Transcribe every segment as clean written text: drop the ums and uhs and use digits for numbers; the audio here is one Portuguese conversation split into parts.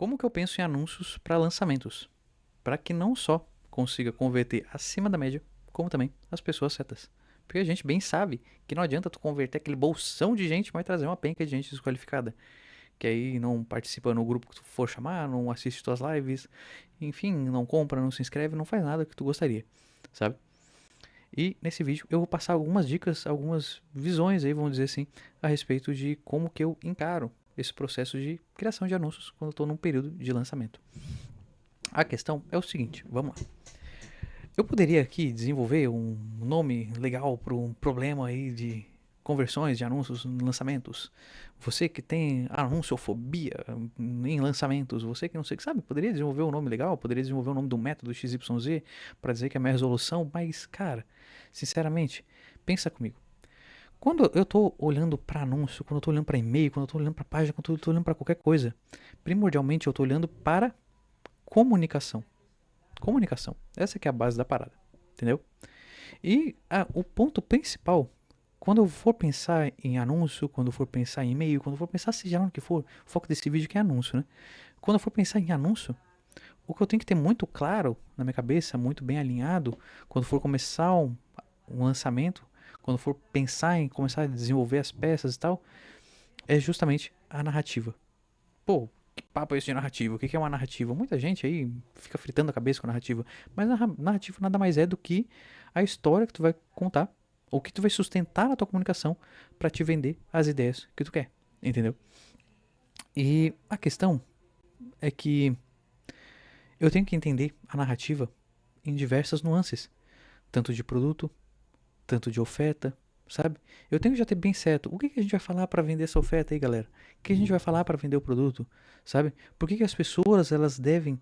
Como que eu penso em anúncios para lançamentos? Para que não só consiga converter acima da média, como também as pessoas certas. Porque a gente bem sabe que não adianta tu converter aquele bolsão de gente, vai trazer uma penca de gente desqualificada. Que aí não participa no grupo que tu for chamar, não assiste tuas lives, enfim, não compra, não se inscreve, não faz nada que tu gostaria, sabe? E nesse vídeo eu vou passar algumas dicas, algumas visões aí, vamos dizer assim, a respeito de como que eu encaro esse processo de criação de anúncios quando eu estou num período de lançamento. A questão é o seguinte, vamos lá. Eu poderia aqui desenvolver um nome legal para um problema aí de conversões de anúncios em lançamentos. Você que tem anunciofobia em lançamentos, você que não sei o que sabe, poderia desenvolver um nome legal, poderia desenvolver o nome do método XYZ para dizer que é a minha resolução, mas cara, sinceramente, pensa comigo. Quando eu estou olhando para anúncio, quando eu estou olhando para e-mail, quando eu estou olhando para página, quando eu estou olhando para qualquer coisa, primordialmente eu estou olhando para comunicação. Comunicação. Essa que é a base da parada, entendeu? E o ponto principal, quando eu for pensar em anúncio, quando eu for pensar em e-mail, quando eu for pensar seja lá no que for, o foco desse vídeo que é anúncio, né? Quando eu for pensar em anúncio, o que eu tenho que ter muito claro na minha cabeça, muito bem alinhado, quando for começar um lançamento, quando for pensar em começar a desenvolver as peças e tal, é justamente a narrativa. Pô, que papo é esse de narrativa? O que é uma narrativa? Muita gente aí fica fritando a cabeça com a narrativa. Mas a narrativa nada mais é do que a história que tu vai contar, ou que tu vai sustentar na tua comunicação para te vender as ideias que tu quer. Entendeu? E a questão é que eu tenho que entender a narrativa em diversas nuances, tanto de produto, tanto de oferta, sabe? Eu tenho que já ter bem certo o que a gente vai falar para vender essa oferta aí, galera. O que a gente vai falar para vender o produto, sabe? Por que as pessoas elas devem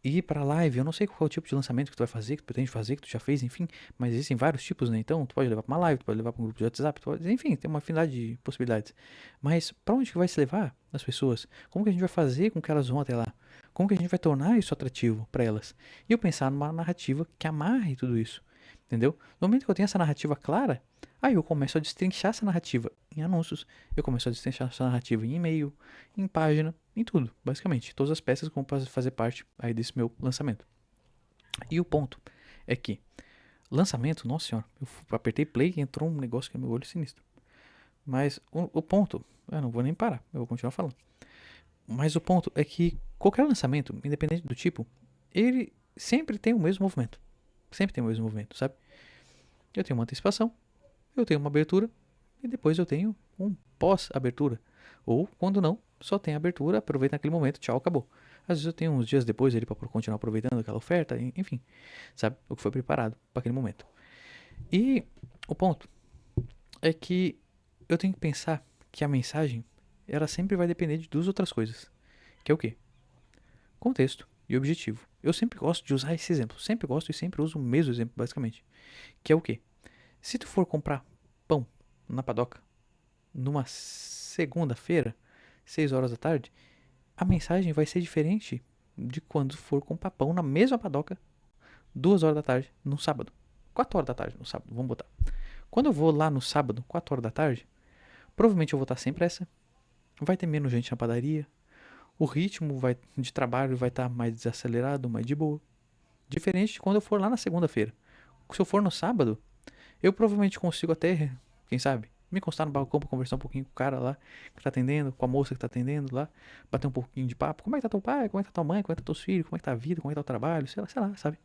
ir para a live? Eu não sei qual é o tipo de lançamento que tu vai fazer, que tu pretende fazer, que tu já fez, enfim, mas existem vários tipos, né? Então, tu pode levar para uma live, tu pode levar para um grupo de WhatsApp, enfim, tem uma afinidade de possibilidades. Mas para onde que vai se levar as pessoas? Como que a gente vai fazer com que elas vão até lá? Como que a gente vai tornar isso atrativo para elas? E eu pensar numa narrativa que amarre tudo isso. Entendeu? No momento que eu tenho essa narrativa clara, aí eu começo a destrinchar essa narrativa em anúncios, eu começo a destrinchar essa narrativa em e-mail, em página, em tudo, basicamente. Todas as peças que vão fazer parte aí desse meu lançamento. E o ponto é que, lançamento, nossa senhora, eu apertei play e entrou um negócio que é meu olho sinistro. Mas o ponto, eu não vou nem parar, eu vou continuar falando. Mas o ponto é que qualquer lançamento, independente do tipo, ele sempre tem o mesmo movimento. Sempre tem o mesmo movimento, sabe? Eu tenho uma antecipação, eu tenho uma abertura e depois eu tenho um pós-abertura. Ou, quando não, só tem abertura, aproveita naquele momento, tchau, acabou. Às vezes eu tenho uns dias depois ali para continuar aproveitando aquela oferta, enfim, sabe? O que foi preparado para aquele momento. E o ponto é que eu tenho que pensar que a mensagem, ela sempre vai depender de duas outras coisas. Que é o quê? Contexto e objetivo. Eu sempre gosto de usar esse exemplo. Sempre gosto e sempre uso o mesmo exemplo, basicamente. Que é o quê? Se tu for comprar pão na padoca numa segunda-feira, 6 horas da tarde, a mensagem vai ser diferente de quando for comprar pão na mesma padoca, 2 horas da tarde, no sábado. 4 horas da tarde no sábado, vamos botar. Quando eu vou lá no sábado, 4 horas da tarde, provavelmente eu vou estar sem pressa, vai ter menos gente na padaria, o ritmo de trabalho vai estar mais desacelerado, mais de boa. Diferente de quando eu for lá na segunda-feira. Se eu for no sábado, eu provavelmente consigo até, quem sabe, me encostar no balcão pra conversar um pouquinho com o cara lá que tá atendendo, com a moça que tá atendendo lá, bater um pouquinho de papo. Como é que tá teu pai? Como é que tá tua mãe? Como é que tá teus filhos? Como é que tá a vida? Como é que tá o trabalho? Sei lá, sabe?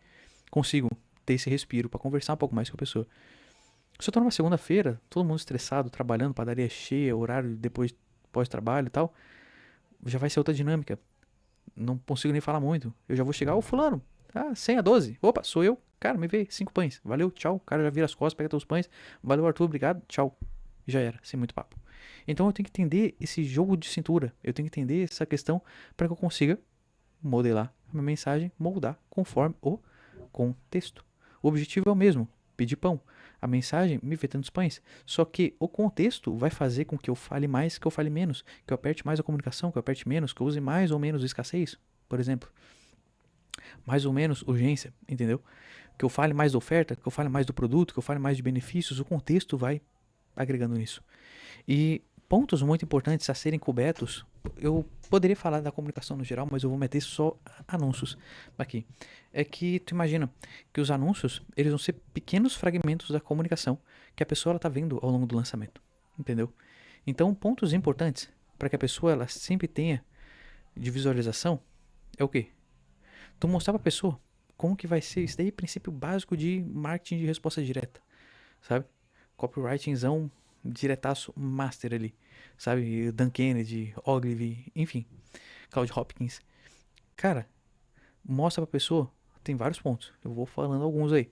Consigo ter esse respiro pra conversar um pouco mais com a pessoa. Se eu tô numa segunda-feira, todo mundo estressado, trabalhando, padaria cheia, horário depois pós-trabalho e tal, já vai ser outra dinâmica. Não consigo nem falar muito. Eu já vou chegar, ô fulano, ah, 100 a 12. Opa, sou eu. Cara, me vê, 5 pães. Valeu, tchau. O cara já vira as costas, pega teus pães. Valeu, Arthur, obrigado, tchau. Já era, sem muito papo. Então eu tenho que entender esse jogo de cintura. Eu tenho que entender essa questão para que eu consiga modelar a minha mensagem, moldar conforme o contexto. O objetivo é o mesmo, pedir pão. A mensagem, me vê tantos pães. Só que o contexto vai fazer com que eu fale mais, que eu fale menos, que eu aperte mais a comunicação, que eu aperte menos, que eu use mais ou menos escassez, por exemplo. Mais ou menos urgência, entendeu? Que eu fale mais da oferta, que eu fale mais do produto, que eu fale mais de benefícios, o contexto vai agregando nisso. E Pontos muito importantes a serem cobertos, eu poderia falar da comunicação no geral, mas eu vou meter só anúncios aqui. É que tu imagina que os anúncios, eles vão ser pequenos fragmentos da comunicação que a pessoa ela tá vendo ao longo do lançamento, entendeu? Então, pontos importantes para que a pessoa ela sempre tenha de visualização é o quê? Tu mostrar pra pessoa como que vai ser isso daí, princípio básico de marketing de resposta direta, sabe? Copywritingzão diretaço master ali, sabe? Dan Kennedy, Ogilvy, enfim, Claude Hopkins. Cara, mostra pra pessoa, tem vários pontos, eu vou falando alguns aí.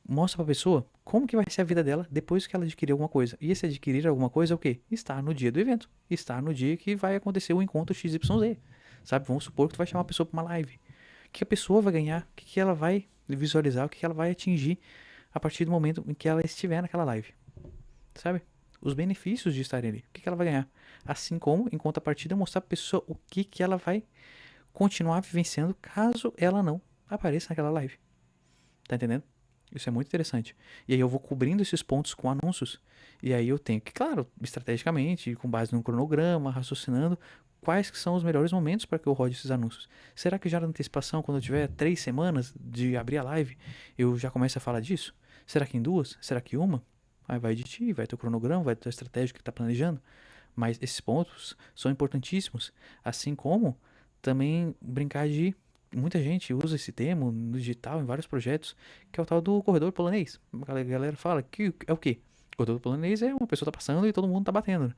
Mostra pra pessoa como que vai ser a vida dela depois que ela adquirir alguma coisa. E esse adquirir alguma coisa é o quê? Estar no dia do evento. Estar no dia que vai acontecer o encontro XYZ. Sabe? Vamos supor que tu vai chamar a pessoa pra uma live. O que a pessoa vai ganhar? O que ela vai visualizar? O que ela vai atingir a partir do momento em que ela estiver naquela live? Sabe? Os benefícios de estar ali. O que ela vai ganhar? Assim como, em contrapartida, mostrar pra pessoa o que ela vai continuar vivenciando caso ela não apareça naquela live. Tá entendendo? Isso é muito interessante. E aí eu vou cobrindo esses pontos com anúncios. E aí eu tenho que, claro, estrategicamente, com base num cronograma, raciocinando quais que são os melhores momentos para que eu rode esses anúncios. Será que já na antecipação, quando eu tiver 3 semanas de abrir a live, eu já começo a falar disso? Será que em 2? Será que uma? Aí vai de ti, vai teu cronograma, vai tua estratégia que está planejando. Mas esses pontos são importantíssimos. Assim como também brincar de muita gente usa esse termo no digital, em vários projetos, que é o tal do corredor polonês. A galera fala que é o quê? O corredor polonês é uma pessoa tá passando e todo mundo tá batendo.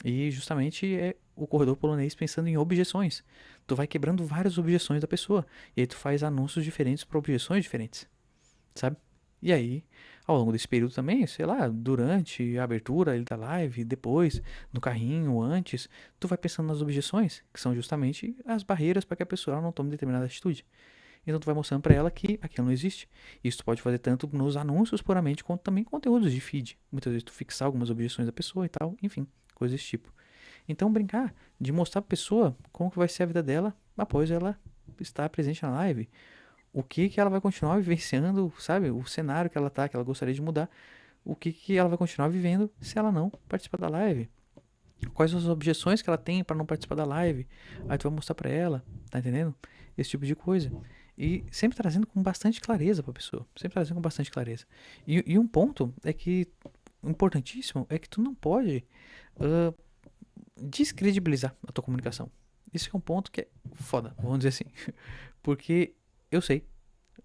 E justamente é o corredor polonês pensando em objeções. Tu vai quebrando várias objeções da pessoa. E aí tu faz anúncios diferentes para objeções diferentes, sabe? E aí, ao longo desse período também, sei lá, durante a abertura da live, depois, no carrinho, antes, tu vai pensando nas objeções, que são justamente as barreiras para que a pessoa não tome determinada atitude. Então tu vai mostrando para ela que aquilo não existe. Isso tu pode fazer tanto nos anúncios puramente, quanto também conteúdos de feed. Muitas vezes tu fixar algumas objeções da pessoa e tal, enfim, coisas desse tipo. Então brincar de mostrar pra pessoa como que vai ser a vida dela após ela estar presente na live, o que que ela vai continuar vivenciando, sabe? O cenário que ela tá, que ela gostaria de mudar, o que que ela vai continuar vivendo se ela não participar da live. Quais as objeções que ela tem para não participar da live? Aí tu vai mostrar para ela, tá entendendo? Esse tipo de coisa. E sempre trazendo com bastante clareza pra pessoa. Sempre trazendo com bastante clareza. E um ponto é que, importantíssimo, é que tu não pode ah, descredibilizar a tua comunicação. Isso é um ponto que é foda, vamos dizer assim. Porque eu sei,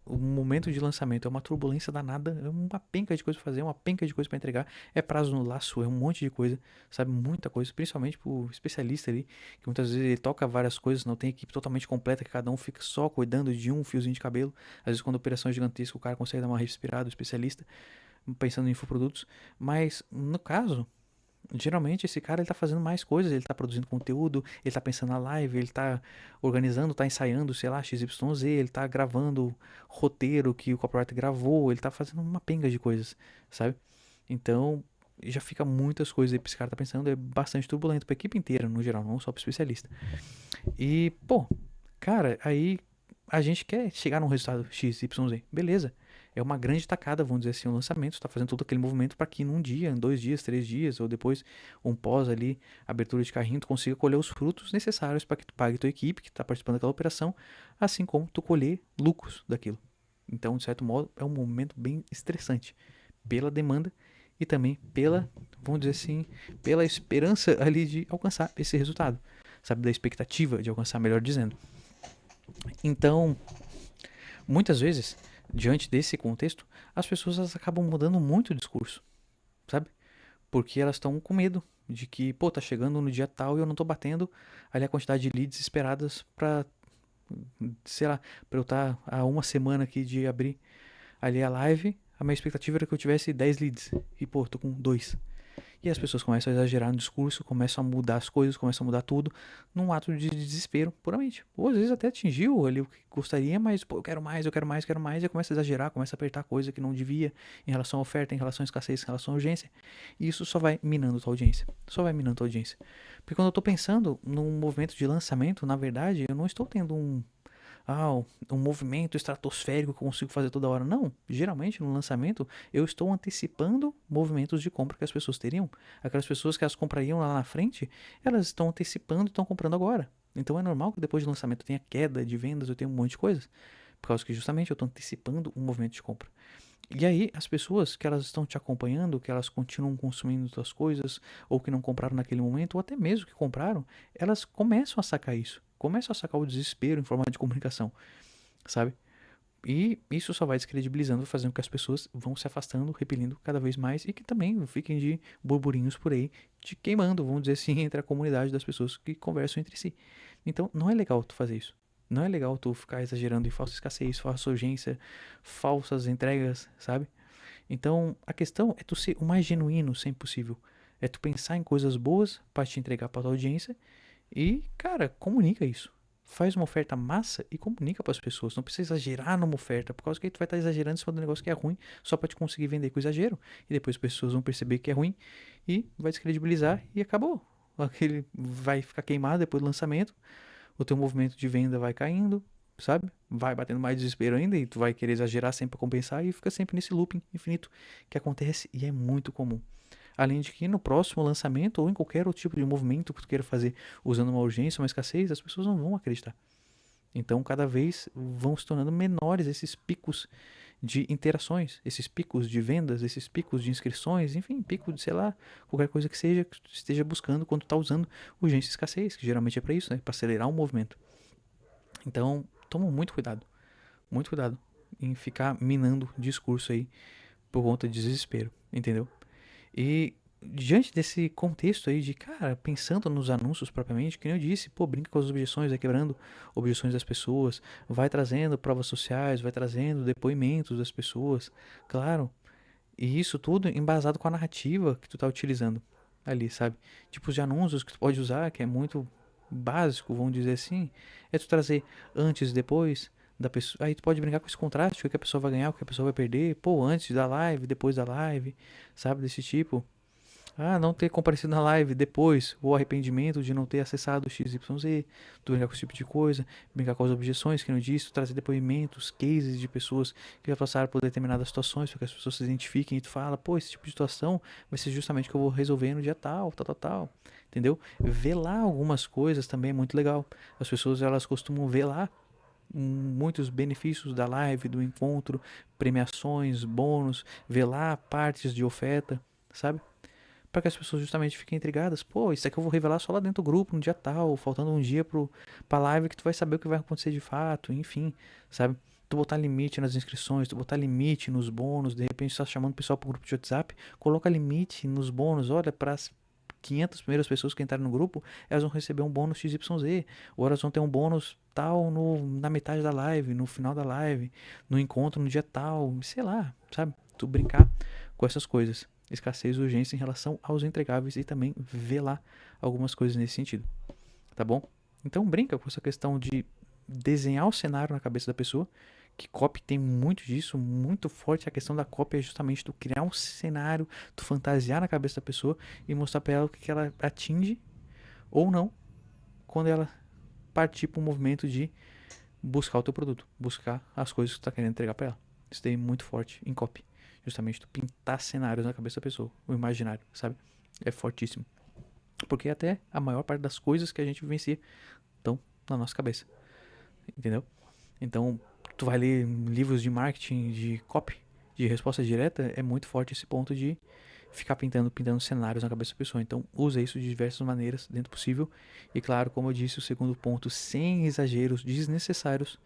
o momento de lançamento é uma turbulência danada, é uma penca de coisa pra fazer, uma penca de coisa pra entregar, é prazo no laço, é um monte de coisa, sabe? Muita coisa, principalmente pro especialista ali, que muitas vezes ele toca várias coisas, não tem equipe totalmente completa, que cada um fica só cuidando de um fiozinho de cabelo. Às vezes, quando a operação é gigantesca, o cara consegue dar uma respirada, o especialista, pensando em infoprodutos. Mas, no caso, geralmente esse cara ele tá fazendo mais coisas, ele tá produzindo conteúdo, ele tá pensando na live, ele tá organizando, tá ensaiando, sei lá, XYZ, ele tá gravando roteiro que o copyright gravou, ele tá fazendo uma penga de coisas, sabe? Então, já fica muitas coisas aí pra esse cara tá pensando, é bastante turbulento pra equipe inteira, no geral, não só pro especialista. E, pô, cara, aí a gente quer chegar num resultado XYZ, beleza. É uma grande tacada, vamos dizer assim, o lançamento, está fazendo todo aquele movimento para que num dia, em 2 dias, 3 dias, ou depois um pós ali, abertura de carrinho, tu consiga colher os frutos necessários para que tu pague tua equipe que está participando daquela operação, assim como tu colher lucros daquilo. Então, de certo modo, é um momento bem estressante pela demanda e também pela, vamos dizer assim, pela esperança ali de alcançar esse resultado, sabe, da expectativa de alcançar, melhor dizendo. Então, muitas vezes, diante desse contexto, as pessoas elas acabam mudando muito o discurso, sabe? Porque elas estão com medo de que, pô, tá chegando no dia tal e eu não tô batendo ali a quantidade de leads esperadas pra, sei lá, pra eu estar há uma semana aqui de abrir ali a live, a minha expectativa era que eu tivesse 10 leads e, pô, tô com 2. E as pessoas começam a exagerar no discurso, começam a mudar as coisas, começam a mudar tudo, num ato de desespero, puramente. Ou às vezes até atingiu ali o que gostaria, mas pô, eu quero mais, eu quero mais, eu quero mais, e começa a exagerar, começa a apertar coisa que não devia em relação à oferta, em relação à escassez, em relação à urgência. E isso só vai minando tua audiência. Só vai minando tua audiência. Porque quando eu tô pensando num movimento de lançamento, na verdade, eu não estou tendo um movimento estratosférico que eu consigo fazer toda hora. Não, geralmente no lançamento eu estou antecipando movimentos de compra que as pessoas teriam. Aquelas pessoas que elas comprariam lá na frente, elas estão antecipando e estão comprando agora. Então é normal que depois do lançamento tenha queda de vendas, eu tenha um monte de coisas. Por causa que justamente eu estou antecipando um movimento de compra. E aí, as pessoas que elas estão te acompanhando, que elas continuam consumindo suas coisas, ou que não compraram naquele momento, ou até mesmo que compraram, elas começam a sacar isso. Começam a sacar o desespero em forma de comunicação, sabe? E isso só vai descredibilizando, fazendo com que as pessoas vão se afastando, repelindo cada vez mais, e que também fiquem de burburinhos por aí, te queimando, vamos dizer assim, entre a comunidade das pessoas que conversam entre si. Então, não é legal tu fazer isso. Não é legal tu ficar exagerando em falsa escassez, falsa urgência, falsas entregas, sabe? Então, a questão é tu ser o mais genuíno sempre possível. É tu pensar em coisas boas para te entregar para tua audiência e, cara, comunica isso. Faz uma oferta massa e comunica para as pessoas. Não precisa exagerar numa oferta, por causa que aí tu vai estar exagerando em cima do negócio que é ruim, só para te conseguir vender com exagero. E depois as pessoas vão perceber que é ruim e vai descredibilizar e acabou. Aquele vai ficar queimado depois do lançamento, o teu movimento de venda vai caindo, sabe? Vai batendo mais desespero ainda e tu vai querer exagerar sempre para compensar e fica sempre nesse looping infinito que acontece e é muito comum. Além de que no próximo lançamento ou em qualquer outro tipo de movimento que tu queira fazer usando uma urgência, uma escassez, as pessoas não vão acreditar. Então cada vez vão se tornando menores esses picos de interações, esses picos de vendas, esses picos de inscrições, enfim, pico de, sei lá, qualquer coisa que seja que tu esteja buscando quando tu tá usando urgência e escassez, que geralmente é para isso, né? Para acelerar um movimento. Então, toma muito cuidado em ficar minando discurso aí por conta de desespero, entendeu? E diante desse contexto aí de, cara, pensando nos anúncios propriamente, que nem eu disse, pô, brinca com as objeções, vai quebrando objeções das pessoas, vai trazendo provas sociais, vai trazendo depoimentos das pessoas, claro. E isso tudo embasado com a narrativa que tu tá utilizando ali, sabe? Tipos de anúncios que tu pode usar, que é muito básico, vamos dizer assim, é tu trazer antes e depois da pessoa. Aí tu pode brincar com esse contraste, o que a pessoa vai ganhar, o que a pessoa vai perder, pô, antes da live, depois da live, sabe? Desse tipo. Ah, não ter comparecido na live depois, o arrependimento de não ter acessado o XYZ, tu brincar com esse tipo de coisa, brincar com as objeções que não disse, trazer depoimentos, cases de pessoas que já passaram por determinadas situações, para que as pessoas se identifiquem e tu fala, pô, esse tipo de situação vai ser justamente o que eu vou resolver no dia tal, tal, tal, tal, entendeu? Ver lá algumas coisas também é muito legal. As pessoas, elas costumam ver lá muitos benefícios da live, do encontro, premiações, bônus, ver lá partes de oferta, sabe? Para que as pessoas justamente fiquem intrigadas. Pô, isso aqui eu vou revelar só lá dentro do grupo, no dia tal, faltando um dia pra live que tu vai saber o que vai acontecer de fato, enfim, sabe? Tu botar limite nas inscrições, tu botar limite nos bônus, de repente tu tá chamando o pessoal pro grupo de WhatsApp, coloca limite nos bônus, olha, para as 500 primeiras pessoas que entrarem no grupo, elas vão receber um bônus XYZ, ou elas vão ter um bônus tal na metade da live, no final da live, no encontro no dia tal, sei lá, sabe? Tu brincar com essas coisas escassez e urgência em relação aos entregáveis e também ver lá algumas coisas nesse sentido, tá bom? Então brinca com essa questão de desenhar o cenário na cabeça da pessoa, que copy tem muito disso, muito forte. A questão da copy é justamente tu criar um cenário, tu fantasiar na cabeça da pessoa e mostrar pra ela o que ela atinge ou não quando ela partir para um movimento de buscar o teu produto, buscar as coisas que tu tá querendo entregar pra ela. Isso daí é muito forte em copy. Justamente tu pintar cenários na cabeça da pessoa, o imaginário, sabe? É fortíssimo. Porque até a maior parte das coisas que a gente vivencia estão na nossa cabeça, entendeu? Então, tu vai ler livros de marketing, de copy, de resposta direta, é muito forte esse ponto de ficar pintando cenários na cabeça da pessoa. Então, usa isso de diversas maneiras dentro do possível. E claro, como eu disse, o segundo ponto, sem exageros desnecessários.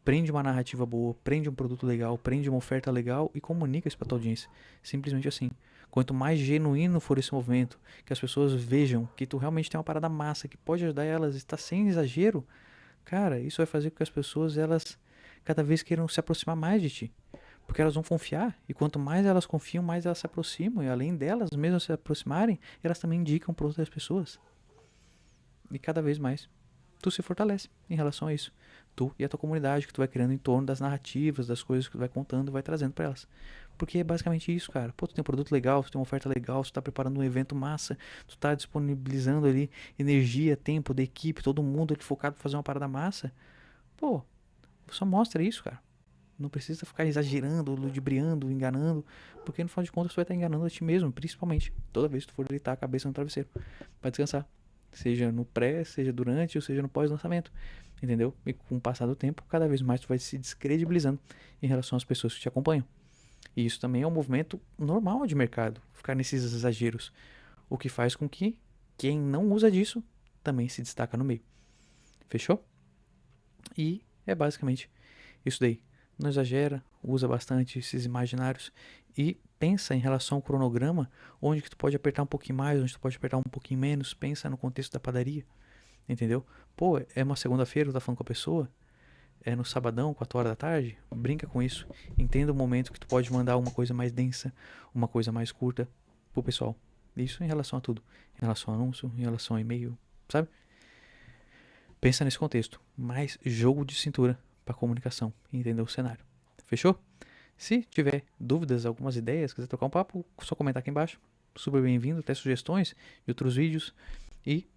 Prende uma narrativa boa, prende um produto legal, prende uma oferta legal e comunica isso para tua audiência. Simplesmente assim. Quanto mais genuíno for esse movimento, que as pessoas vejam que tu realmente tem uma parada massa, que pode ajudar elas, está sem exagero, cara, isso vai fazer com que as pessoas, elas cada vez queiram se aproximar mais de ti. Porque elas vão confiar, e quanto mais elas confiam, mais elas se aproximam, e além delas mesmo se aproximarem, elas também indicam para outras pessoas. E cada vez mais tu se fortalece em relação a isso. Tu e a tua comunidade que tu vai criando em torno das narrativas, das coisas que tu vai contando, vai trazendo para elas. Porque é basicamente isso, cara. Pô, tu tem um produto legal, tu tem uma oferta legal, tu tá preparando um evento massa, tu tá disponibilizando ali energia, tempo da equipe, todo mundo ali focado pra fazer uma parada massa. Pô, Só mostra isso, cara. Não precisa ficar exagerando, ludibriando, enganando, porque no final de contas você vai estar enganando a ti mesmo, principalmente toda vez que tu for deitar a cabeça no travesseiro para descansar. Seja no pré, seja durante ou seja no pós-lançamento. Entendeu? E com o passar do tempo, cada vez mais tu vai se descredibilizando em relação às pessoas que te acompanham. E isso também é um movimento normal de mercado, ficar nesses exageros. O que faz com que quem não usa disso também se destaca no meio. Fechou? E é basicamente isso daí. Não exagera, usa bastante esses imaginários e pensa em relação ao cronograma, onde que tu pode apertar um pouquinho mais, onde tu pode apertar um pouquinho menos, pensa no contexto da padaria, entendeu? Pô, é uma segunda-feira, tu tá falando com a pessoa, é no sabadão, 4 horas da tarde, brinca com isso, entenda o momento que tu pode mandar uma coisa mais densa, uma coisa mais curta pro pessoal. Isso em relação a tudo, em relação ao anúncio, em relação ao e-mail, sabe? Pensa nesse contexto, mais jogo de cintura para comunicação, entender o cenário. Fechou? Se tiver dúvidas, algumas ideias, quiser trocar um papo, só comentar aqui embaixo. Super bem-vindo, até sugestões de outros vídeos. E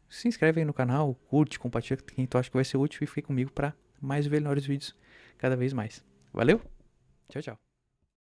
se inscreve aí no canal, curte, compartilha com quem tu acha que vai ser útil e fique comigo para mais e melhores vídeos cada vez mais. Valeu? Tchau, tchau.